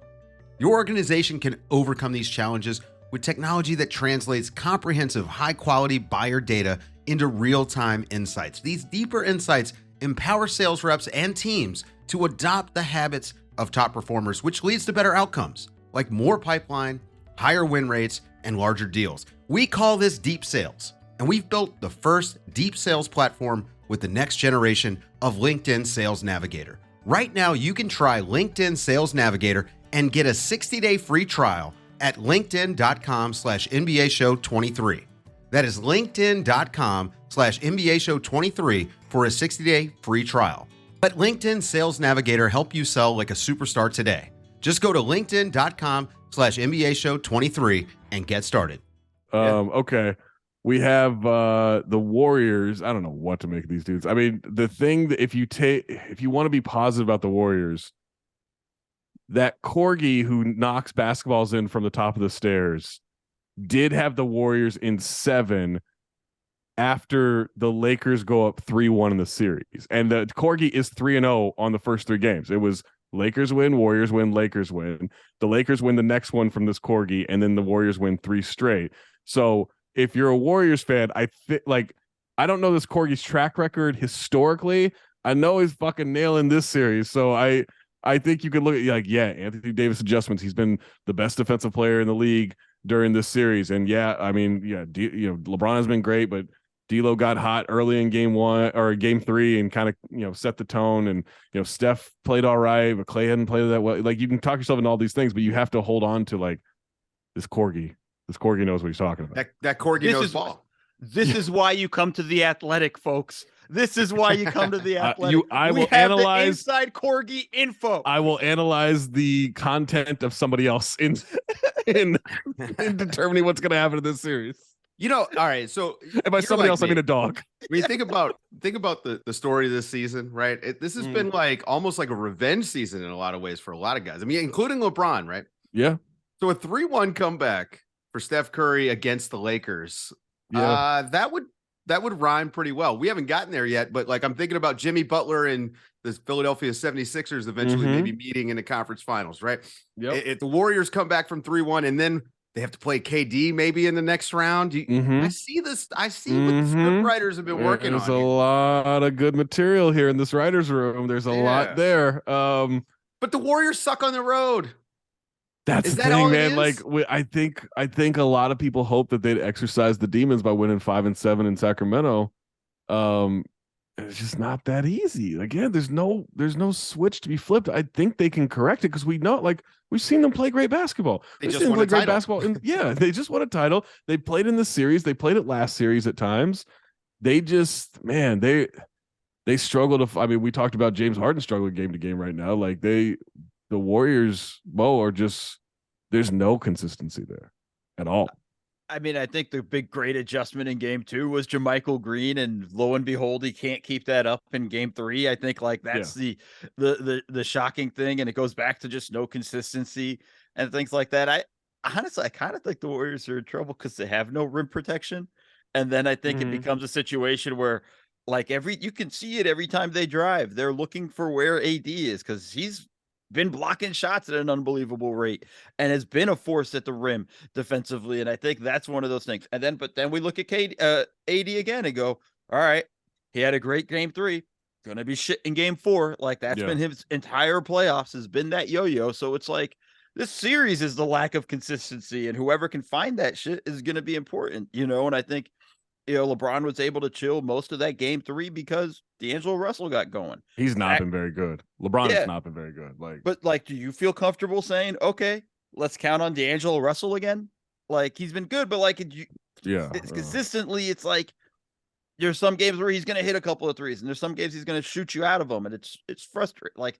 Speaker 3: Your organization can overcome these challenges with technology that translates comprehensive, high-quality buyer data into real-time insights. These deeper insights empower sales reps and teams to adopt the habits of top performers, which leads to better outcomes, like more pipeline, higher win rates, and larger deals. We call this deep sales, and we've built the first deep sales platform with the next generation of LinkedIn Sales Navigator. Right now, you can try LinkedIn Sales Navigator and get a 60-day free trial at linkedin.com/NBA Show 23. That is linkedin.com/NBA Show 23 for a 60-day free trial. Let LinkedIn Sales Navigator help you sell like a superstar today. Just go to linkedin.com/NBA Show 23 and get started.
Speaker 1: Okay. We have the Warriors. I don't know what to make of these dudes. I mean, the thing that if you want to be positive about the Warriors, that corgi who knocks basketballs in from the top of the stairs did have the Warriors in 7 after the Lakers go up 3-1 in the series. And the corgi is 3-0 on the first 3 games. It was Lakers win, Warriors win, Lakers win. The Lakers win the next one from this corgi, and then the Warriors win 3 straight. So if you're a Warriors fan, I don't know this corgi's track record historically. I know he's fucking nailing this series. So I think you could look at Anthony Davis adjustments. He's been the best defensive player in the league during this series. And LeBron has been great, but D'Lo got hot early in game 1 or game 3 and kind of, set the tone. And, Steph played all right, but Clay hadn't played that well. Like, you can talk yourself into all these things, but you have to hold on to this corgi. This corgi knows what he's talking about.
Speaker 3: That corgi knows ball.
Speaker 2: This is why you come to The Athletic, folks. This is why you come to The Athletic.
Speaker 1: I will analyze
Speaker 2: the inside corgi info.
Speaker 1: I will analyze the content of somebody else in determining what's going to happen in this series.
Speaker 3: All right. So,
Speaker 1: and by somebody else, I mean a dog.
Speaker 3: When you think about the story of this season, right? This has been almost like a revenge season in a lot of ways for a lot of guys. I mean, including LeBron, right?
Speaker 1: Yeah.
Speaker 3: So a 3-1 comeback for Steph Curry against the Lakers.
Speaker 1: Yeah.
Speaker 3: That would rhyme pretty well. We haven't gotten there yet, but I'm thinking about Jimmy Butler and the Philadelphia 76ers eventually maybe meeting in the conference finals, right?
Speaker 1: Yep.
Speaker 3: If the Warriors come back from 3-1 and then they have to play KD maybe in the next round. I see this. I see what the script writers have been working on.
Speaker 1: There's a lot of good material here in this writer's room. There's a lot there.
Speaker 3: But the Warriors suck on the road.
Speaker 1: That's the thing, man. I think a lot of people hope that they'd exercise the demons by winning 5 and 7 in Sacramento. It's just not that easy. Again, there's no switch to be flipped. I think they can correct it because we know, we've seen them play great basketball.
Speaker 3: They just won a title.
Speaker 1: They just won a title. They played in the series. They played it last series at times. They just, man, they struggle to. I mean, we talked about James Harden struggling game to game right now. The Warriors, are just, there's no consistency there at all.
Speaker 2: I mean, I think the big great adjustment in game 2 was JaMychal Green, and lo and behold, he can't keep that up in game 3. I think that's the shocking thing, and it goes back to just no consistency and things like that. I honestly kind of think the Warriors are in trouble because they have no rim protection, and then I think it becomes a situation where you can see it every time they drive. They're looking for where AD is because he's been blocking shots at an unbelievable rate and has been a force at the rim defensively. And I think that's one of those things. But then we look at AD again and go, all right, he had a great game 3, going to be shit in game 4. That's been his entire playoffs, has been that yo-yo. So it's this series is the lack of consistency, and whoever can find that shit is going to be important, and I think, LeBron was able to chill most of that game 3 because D'Angelo Russell got going.
Speaker 1: He's not been very good. LeBron has not been very good.
Speaker 2: But do you feel comfortable saying, okay, let's count on D'Angelo Russell again? He's been good, but consistently, it's there's some games where he's going to hit a couple of threes, and there's some games he's going to shoot you out of them, and it's frustrating.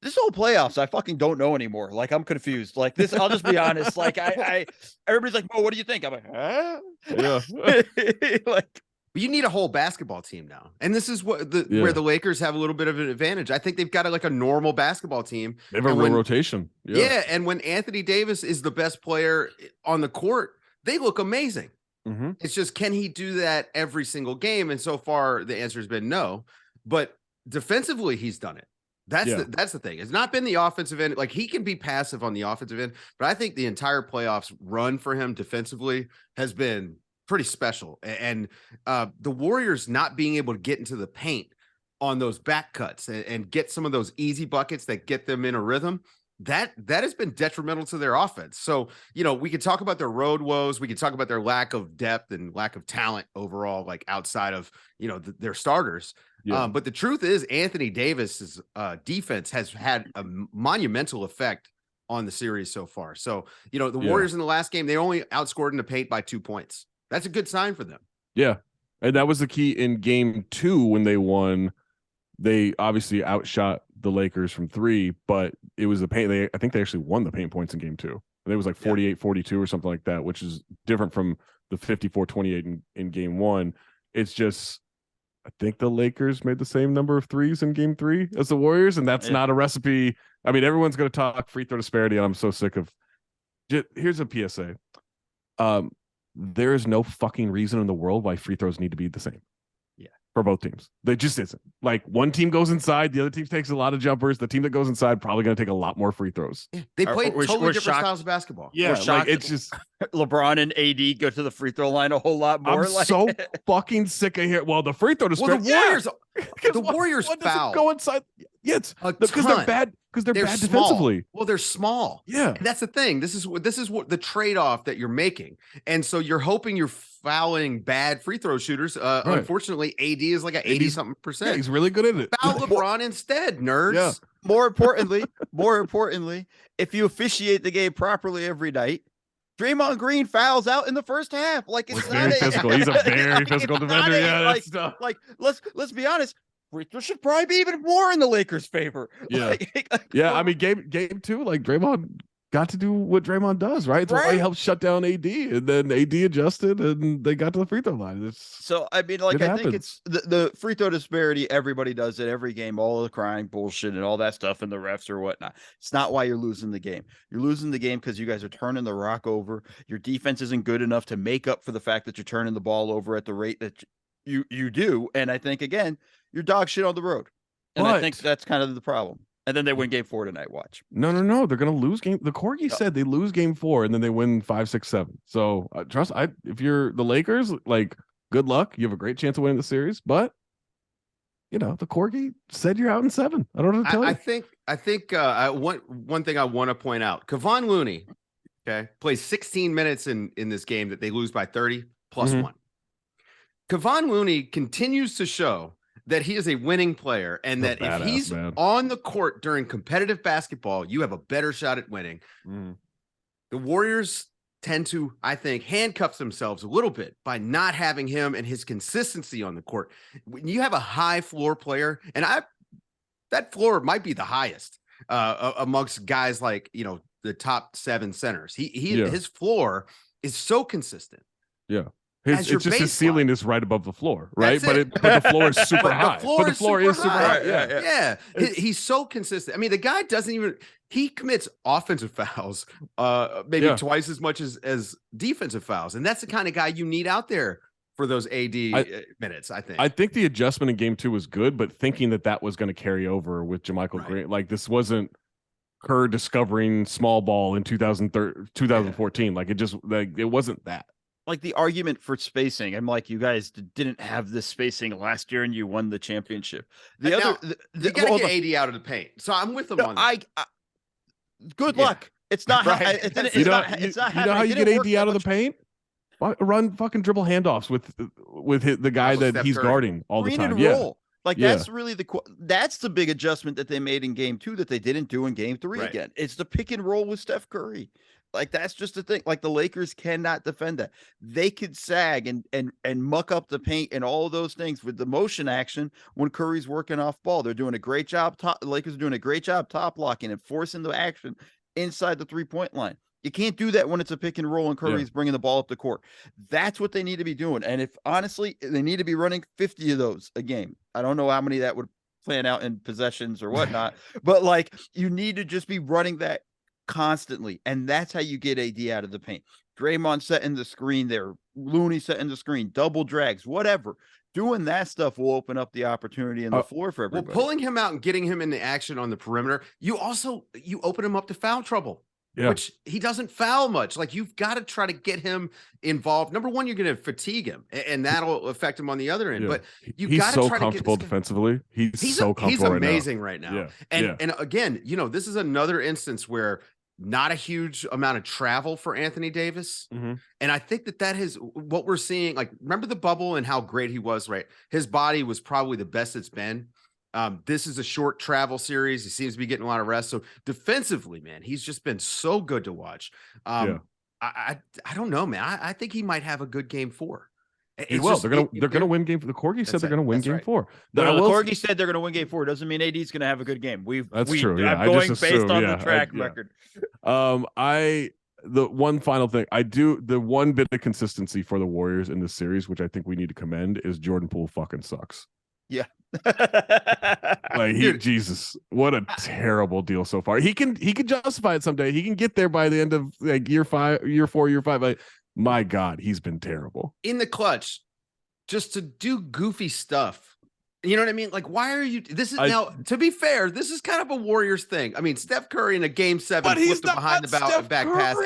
Speaker 2: This whole playoffs, I fucking don't know anymore. I'm confused. This, I'll just be honest. Everybody's like, "Oh, what do you think?" I'm like, "Huh?"
Speaker 1: Yeah.
Speaker 3: You need a whole basketball team now, and this is where the Lakers have a little bit of an advantage. I think they've got a normal basketball team.
Speaker 1: They have a real rotation.
Speaker 3: Yeah, and when Anthony Davis is the best player on the court, they look amazing.
Speaker 1: Mm-hmm.
Speaker 3: It's just, can he do that every single game? And so far, the answer has been no. But defensively, he's done it. That's the thing. It's not been the offensive end. Like, he can be passive on the offensive end, but I think the entire playoffs run for him defensively has been pretty special. And the Warriors not being able to get into the paint on those back cuts and get some of those easy buckets that get them in a rhythm, that has been detrimental to their offense. So, we could talk about their road woes. We could talk about their lack of depth and lack of talent overall, like outside of, their starters.
Speaker 1: Yeah.
Speaker 3: But the truth is, Anthony Davis's defense has had a monumental effect on the series so far. So, the Warriors in the last game, they only outscored in the paint by 2 points. That's a good sign for them.
Speaker 1: Yeah. And that was the key in game 2 when they won. They obviously outshot the Lakers from 3, but it was the paint. I think they actually won the paint points in game 2. And it was like 48-42 or something like that, which is different from the 54-28 in game 1. It's just, I think the Lakers made the same number of threes in game 3 as the Warriors, and that's not a recipe. I mean, everyone's going to talk free throw disparity, and I'm so sick of. Here's a PSA. There is no fucking reason in the world why free throws need to be the same. For both teams. They just isn't. Like, one team goes inside, the other team takes a lot of jumpers. The team that goes inside probably going to take a lot more free throws.
Speaker 3: Yeah, they play totally
Speaker 2: we're
Speaker 3: different
Speaker 2: shocked.
Speaker 3: styles of basketball.
Speaker 1: Yeah, like, it's just
Speaker 2: LeBron and AD go to the free throw line a whole lot more.
Speaker 1: I'm so fucking sick of here. Well, the free throw disparity.
Speaker 3: The Warriors foul.
Speaker 1: Go inside. Yeah, because they're bad. Because they're bad
Speaker 3: small.
Speaker 1: Defensively.
Speaker 3: Well, they're small.
Speaker 1: Yeah,
Speaker 3: and that's the thing. This is what the trade-off that you're making, and so you're hoping you're fouling bad free throw shooters. Right. Unfortunately, AD is like a 80-something%.
Speaker 1: Yeah, he's really good at it.
Speaker 3: Foul LeBron instead, nerds.
Speaker 1: Yeah.
Speaker 2: More importantly, if you officiate the game properly every night, Draymond Green fouls out in the first half. Like, it's
Speaker 1: very physical. He's a very physical defender. Yeah,
Speaker 2: let's be honest. Free throw should probably be even more in the Lakers' favor.
Speaker 1: Yeah, I mean, game 2, like, Draymond got to do what Draymond does, right? It's why he helped shut down AD, and then AD adjusted, and they got to the free throw line.
Speaker 2: So, I mean, like, I think it's the free throw disparity. Everybody does it every game, all the crying bullshit and all that stuff, and the refs or whatnot. It's not why you're losing the game. You're losing the game because you guys are turning the rock over. Your defense isn't good enough to make up for the fact that you're turning the ball over at the rate that you do. And I think, again, you're dog shit on the road. And I think that's kind of the problem. And then they win game 4 tonight. Watch.
Speaker 1: No. They're going to lose game. The Corgi said they lose game 4 and then they win 5, 6, 7. So if you're the Lakers, like, good luck. You have a great chance of winning the series, but the Corgi said you're out in 7. I don't know what to tell you.
Speaker 3: I think one thing I want to point out, Kevon Looney, plays 16 minutes in this game that they lose by 30 plus 1. Kevon Looney continues to show that he is a winning player, and that if he's on the court during competitive basketball, you have a better shot at winning. The Warriors tend to, I think, handcuff themselves a little bit by not having him and his consistency on the court. When you have a high floor player, and that floor might be the highest amongst guys like, the top 7 centers. His floor is so consistent.
Speaker 1: Yeah. It's just his ceiling is right above the floor, right? But the floor is super high. The floor is super high.
Speaker 3: Yeah. He's so consistent. I mean, the guy he commits offensive fouls maybe twice as much as defensive fouls. And that's the kind of guy you need out there for those AD minutes, I think.
Speaker 1: I think the adjustment in game 2 was good, but thinking that was going to carry over with JaMychal Green, like, this wasn't Kerr discovering small ball in 2014. Like, it wasn't that.
Speaker 2: Like, the argument for spacing, I'm like, you guys didn't have this spacing last year and you won the championship. You got to
Speaker 3: get AD out of the paint. So I'm with them on that.
Speaker 2: Good luck. It's not
Speaker 1: right. You know how you get AD out of the paint? Run fucking dribble handoffs with the guy that he's guarding all the time.
Speaker 2: Roll. Like, that's really that's the big adjustment that they made in game 2 that they didn't do in game 3 again. It's the pick and roll with Steph Curry. Like, that's just the thing. Like, the Lakers cannot defend that. They could sag and muck up the paint and all of those things with the motion action when Curry's working off ball. They're doing a great job. The Lakers are doing a great job top blocking and forcing the action inside the 3-point line. You can't do that when it's a pick and roll and Curry's bringing the ball up the court. That's what they need to be doing. And if honestly, they need to be running 50 of those a game. I don't know how many that would plan out in possessions or whatnot, but, like, you need to just be running that constantly. And that's how you get AD out of the paint. Draymond setting the screen there, Looney setting the screen, double drags, whatever. Doing that stuff will open up the opportunity in the floor for everybody.
Speaker 3: Well, pulling him out and getting him into action on the perimeter, you open him up to foul trouble. Yeah. Which he doesn't foul much. Like, you've got to try to get him involved. Number one, you're going to fatigue him, and that'll affect him on the other end. Yeah. But you got to
Speaker 1: so
Speaker 3: try
Speaker 1: comfortable
Speaker 3: to get
Speaker 1: defensively. He's so comfortable.
Speaker 3: He's amazing right now.
Speaker 1: Yeah.
Speaker 3: And again, this is another instance where not a huge amount of travel for Anthony Davis.
Speaker 1: Mm-hmm.
Speaker 3: And I think that has what we're seeing. Like, remember the bubble and how great he was, right? His body was probably the best it's been. This is a short travel series. He seems to be getting a lot of rest. So defensively, man, he's just been so good to watch. I don't know, man. I think he might have a good game 4.
Speaker 1: They're gonna win game. The Corgi said they're gonna win game 4.
Speaker 2: The Corgi said they're gonna win game 4. Doesn't mean AD's gonna have a good game.
Speaker 1: That's true. Yeah,
Speaker 2: I'm going based on the track record.
Speaker 1: The one final thing the one bit of consistency for the Warriors in this series, which I think we need to commend, is Jordan Poole fucking sucks.
Speaker 2: Yeah.
Speaker 1: Jesus, what a terrible deal so far. He can justify it someday. He can get there by the end of like year 4, year 5. Like, my God, he's been terrible
Speaker 3: in the clutch, just to do goofy stuff. You know what I mean? Like, why are you? This is now, to be fair, this is kind of a Warriors thing. I mean, Steph Curry in a game 7 flipped behind the back pass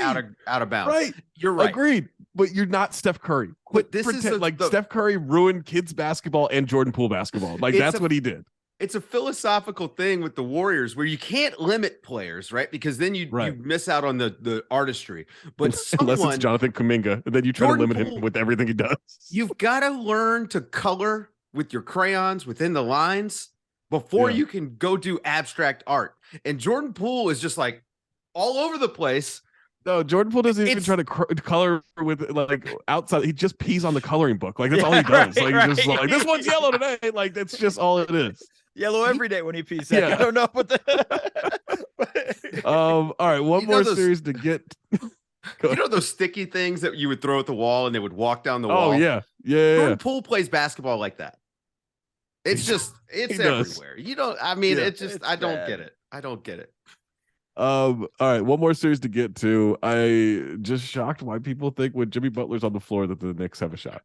Speaker 3: out of bounds.
Speaker 1: Right,
Speaker 3: you're right.
Speaker 1: Agreed. But you're not Steph Curry. Steph Curry ruined kids basketball and Jordan Poole basketball. Like, that's what he did.
Speaker 3: It's a philosophical thing with the Warriors where you can't limit players, right? Because then you miss out on the artistry. But
Speaker 1: unless it's Jonathan Kuminga, and then you try to limit him with everything he does.
Speaker 3: You've got to learn to color with your crayons within the lines before you can go do abstract art. And Jordan Poole is just like all over the place.
Speaker 1: No, Jordan Poole doesn't even try to color with like outside. He just pees on the coloring book. Like, that's all he does. Just like, this one's yellow today. Like, that's just all it is.
Speaker 2: Yellow every day when he pees. I don't know what the.
Speaker 1: All right, one more series to get.
Speaker 3: You know those sticky things that you would throw at the wall and they would walk down the wall?
Speaker 1: Oh yeah.
Speaker 3: Jordan Poole plays basketball like that. It's everywhere. You don't. I mean, I don't get it. I don't get it.
Speaker 1: All right, one more series to get to. I just shocked why people think when Jimmy Butler's on the floor that the Knicks have a shot.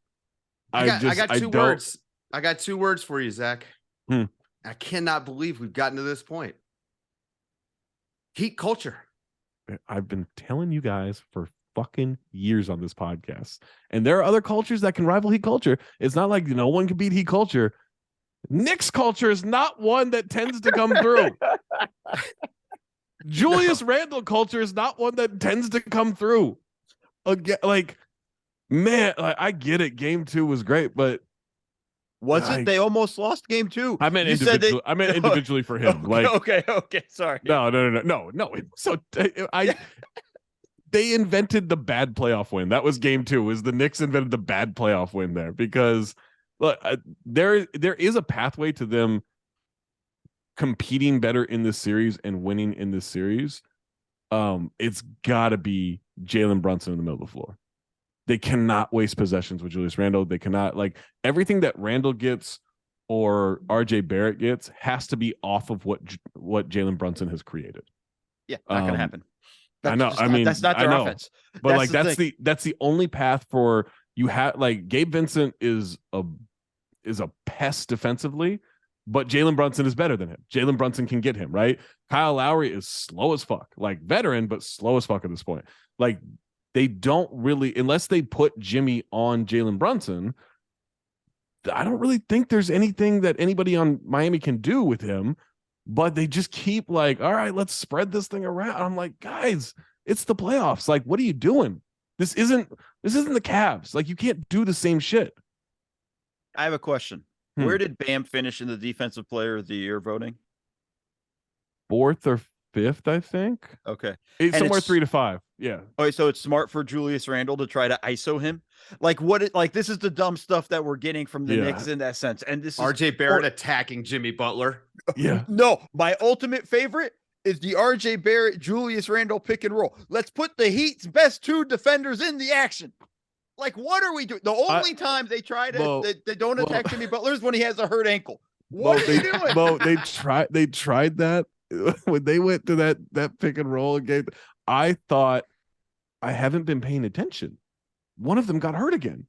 Speaker 1: I got 2 words. I got 2 words for you, Zach. I cannot believe we've gotten to this point. Heat culture. I've been telling you guys for fucking years on this podcast, and there are other cultures that can rival heat culture. It's not like no one can beat heat culture. Knicks culture is not one that tends to come through. Julius Randle culture is not one that tends to come through. Again, like, man, I get it. Game 2 was great, but
Speaker 2: was it? They almost lost game 2.
Speaker 1: I meant individually. I meant individually for him.
Speaker 2: Okay. Sorry.
Speaker 1: No. So they invented the bad playoff win. That was game 2. Was the Knicks invented the bad playoff win there, because look, there is a pathway to them competing better in this series and winning in this series. It's got to be Jalen Brunson in the middle of the floor. They cannot waste possessions with Julius Randle. They cannot, like, everything that Randle gets or RJ Barrett gets has to be off of what Jalen Brunson has created.
Speaker 2: Yeah, not gonna happen.
Speaker 1: I know.
Speaker 2: That's not their offense.
Speaker 1: But that's the only path for you. Have like Gabe Vincent is a pest defensively, but Jalen Brunson is better than him. Jalen Brunson can get him right. Kyle Lowry is slow as fuck, like veteran, but slow as fuck at this point. Like, they don't really, unless they put Jimmy on Jalen Brunson, I don't really think there's anything that anybody on Miami can do with him. But they just keep like, all right, let's spread this thing around. I'm like, guys, it's the playoffs. Like, what are you doing? This isn't the Cavs. Like, you can't do the same shit.
Speaker 2: I have a question. Where did Bam finish in the defensive player of the year voting?
Speaker 1: 4th or 5th, I think.
Speaker 2: Okay.
Speaker 1: It's somewhere 3 to 5. Yeah.
Speaker 2: Okay, so it's smart for Julius Randle to try to ISO him. Like, this is the dumb stuff that we're getting from the Knicks in that sense. And this
Speaker 3: RJ
Speaker 2: is
Speaker 3: Barrett attacking Jimmy Butler.
Speaker 1: Yeah.
Speaker 2: No, my ultimate favorite is the RJ Barrett Julius Randle pick and roll. Let's put the Heat's best 2 defenders in the action. Like, what are we doing? The only time they try to they don't attack Jimmy Butler is when he has a hurt ankle. What are you doing?
Speaker 1: They tried that when they went to that pick and roll game, I thought I haven't been paying attention. One of them got hurt again.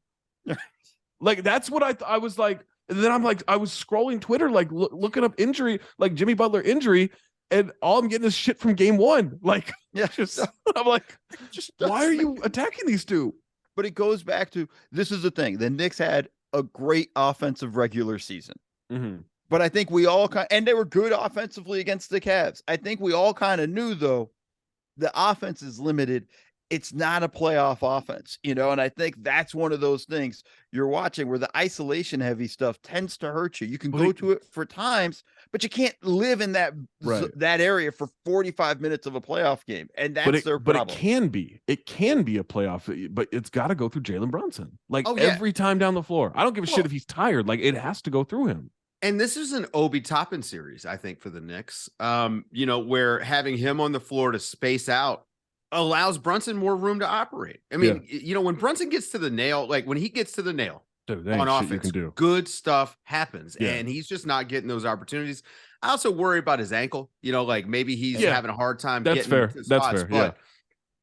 Speaker 1: Like that's what I was like. And then I'm like, I was scrolling Twitter, like looking up injury, like Jimmy Butler injury, and all I'm getting is shit from game one. Like, I'm like, why are you attacking these two?
Speaker 2: But it goes back to, this is the thing. The Knicks had a great offensive regular season.
Speaker 1: Mm-hmm.
Speaker 2: But I think we all and they were good offensively against the Cavs. I think we all kind of knew, though, the offense is limited. It's not a playoff offense, and I think that's one of those things you're watching where the isolation heavy stuff tends to hurt you. You can go to it for times, but you can't live in that area for 45 minutes of a playoff game. And that's their problem.
Speaker 1: But it can be a playoff, but it's got to go through Jalen Brunson. Like every time down the floor. I don't give a shit if he's tired. Like it has to go through him.
Speaker 3: And this is an Obi Toppin series, I think, for the Knicks. Where having him on the floor to space out allows Brunson more room to operate. I mean, when Brunson gets to the nail, like when he gets to the nail on offense, good stuff happens. Yeah. And he's just not getting those opportunities. I also worry about his ankle, like maybe he's having a hard time getting into spots.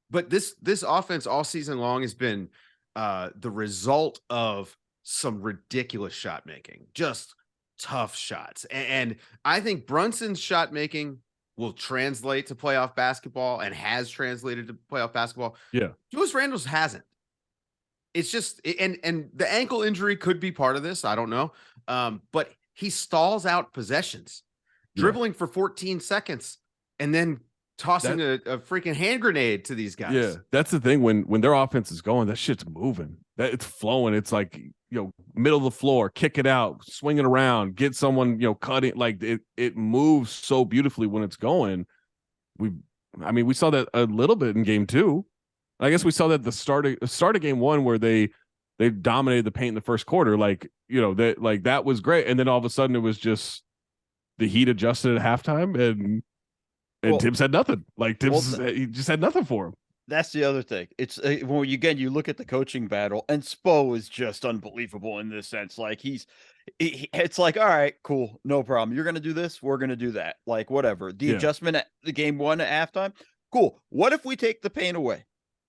Speaker 3: But this offense all season long has been the result of some ridiculous shot making, just tough shots. And I think Brunson's shot making will translate to playoff basketball and has translated to playoff basketball.
Speaker 1: Yeah.
Speaker 3: Julius Randle's hasn't. It's just, and the ankle injury could be part of this. I don't know. But he stalls out possessions, dribbling for 14 seconds and then tossing a freaking hand grenade to these guys.
Speaker 1: Yeah. That's the thing. When their offense is going, that shit's moving. It's flowing. It's like, middle of the floor, kick it out, swing it around, get someone, cutting. Like it moves so beautifully when it's going. We saw that a little bit in game two. I guess we saw that the start of game one where they dominated the paint in the first quarter. Like, that was great. And then all of a sudden it was just the Heat adjusted at halftime and Tibbs had nothing. Like Tibbs, he just had nothing for him.
Speaker 2: That's the other thing. It's when you look at the coaching battle, and Spo is just unbelievable in this sense. Like it's like, all right, cool, no problem. You're gonna do this, we're gonna do that. Like whatever. The adjustment at the game one at halftime, cool. What if we take the pain away?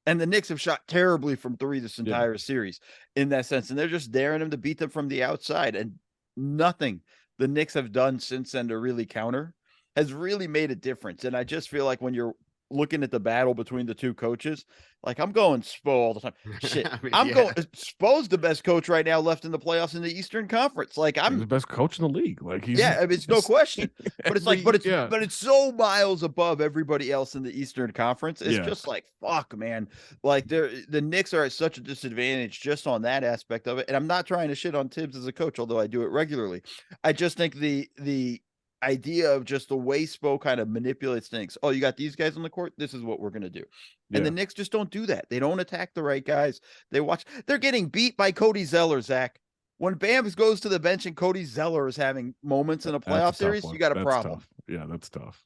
Speaker 2: And the Knicks have shot terribly from three this entire series in that sense, and they're just daring them to beat them from the outside, and nothing the Knicks have done since then to really counter has really made a difference. And I just feel like when you're looking at the battle between the two coaches, like I'm going Spo all the time. Shit, I'm going Spo's the best coach right now left in the playoffs in the Eastern Conference. Like he's
Speaker 1: the best coach in the league. Like
Speaker 2: it's no question. But it's like, but it's so miles above everybody else in the Eastern Conference. It's just like fuck, man. Like the Knicks are at such a disadvantage just on that aspect of it. And I'm not trying to shit on Tibbs as a coach, although I do it regularly. I just think the idea of just the way Spo kind of manipulates things. Oh, you got these guys on the court. This is what we're going to do. And the Knicks just don't do that. They don't attack the right guys. They're getting beat by Cody Zeller, Zach. When Bam goes to the bench and Cody Zeller is having moments in a playoff series, you got a problem.
Speaker 1: Tough. Yeah, that's tough.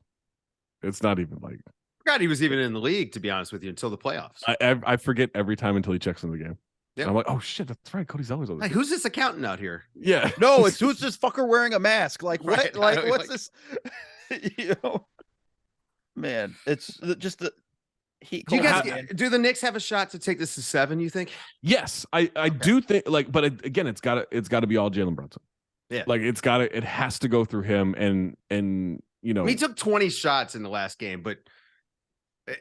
Speaker 1: It's not even like.
Speaker 3: I forgot he was even in the league, to be honest with you, until the playoffs.
Speaker 1: I forget every time until he checks in the game. Yep. I'm like, oh shit, that's right. Cody Zeller's over there.
Speaker 3: Like, who's this accountant out here?
Speaker 1: Yeah.
Speaker 2: No, it's who's this fucker wearing a mask? Like what? Right. Like what's this? Man, it's just the Heat.
Speaker 3: Do the Knicks have a shot to take this to 7? You think?
Speaker 1: Yes, I do think. Like, but again, it's got to be all Jalen Brunson.
Speaker 3: Yeah.
Speaker 1: Like it has to go through him, and
Speaker 3: he took 20 shots in the last game, but.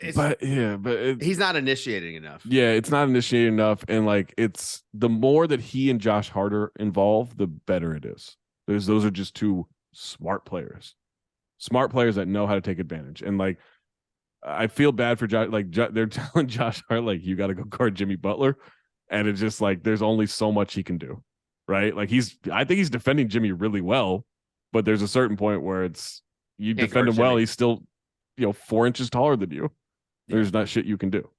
Speaker 3: He's not initiating enough.
Speaker 1: Yeah, it's not initiating enough, and like it's the more that he and Josh Hart are involved, the better it is. Those are just two smart players that know how to take advantage. And like, I feel bad for Josh. Like they're telling Josh Hart, like you got to go guard Jimmy Butler, and it's just like there's only so much he can do, right? Like I think he's defending Jimmy really well, but there's a certain point where it's you defend him well, he's still 4 inches taller than you. There's not shit you can do.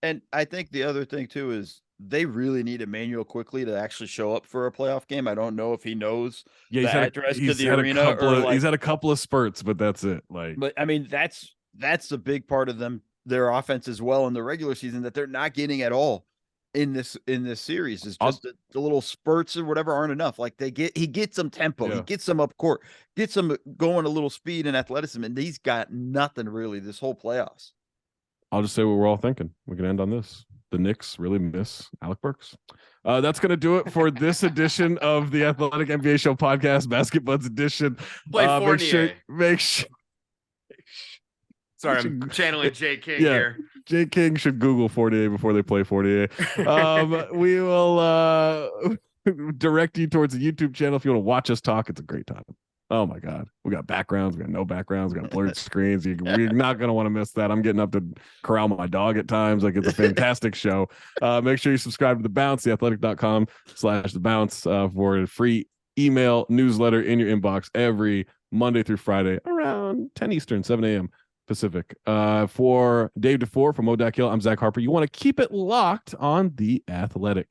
Speaker 2: And I think the other thing too is they really need Emmanuel quickly to actually show up for a playoff game. I don't know if he knows the address to the arena.
Speaker 1: He's had a couple of spurts, but that's it.
Speaker 2: But I mean, that's a big part of their offense as well in the regular season that they're not getting at all in this series is just the little spurts or whatever aren't enough. Like he gets some tempo, he gets some up court, gets some going a little speed and athleticism, and he's got nothing really this whole playoffs.
Speaker 1: I'll just say what we're all thinking. We can end on this. The Knicks really miss Alec Burks. That's going to do it for this edition of the Athletic NBA Show podcast, Basket Buds edition.
Speaker 3: Play Fournier.
Speaker 1: Make sure.
Speaker 3: Sorry, I'm channeling Jay King here.
Speaker 1: Jay King should Google Fournier before they play Fournier. We will direct you towards the YouTube channel if you want to watch us talk. It's a great time. Oh my God. We got backgrounds. We got no backgrounds. We got blurred screens. We're not going to want to miss that. I'm getting up to corral my dog at times. Like, it's a fantastic show. Make sure you subscribe to The Bounce, theathletic.com/The Bounce for a free email newsletter in your inbox every Monday through Friday around 10 Eastern, 7 a.m. Pacific. For Dave DeFore from Modak Hill, I'm Zach Harper. You want to keep it locked on The Athletic.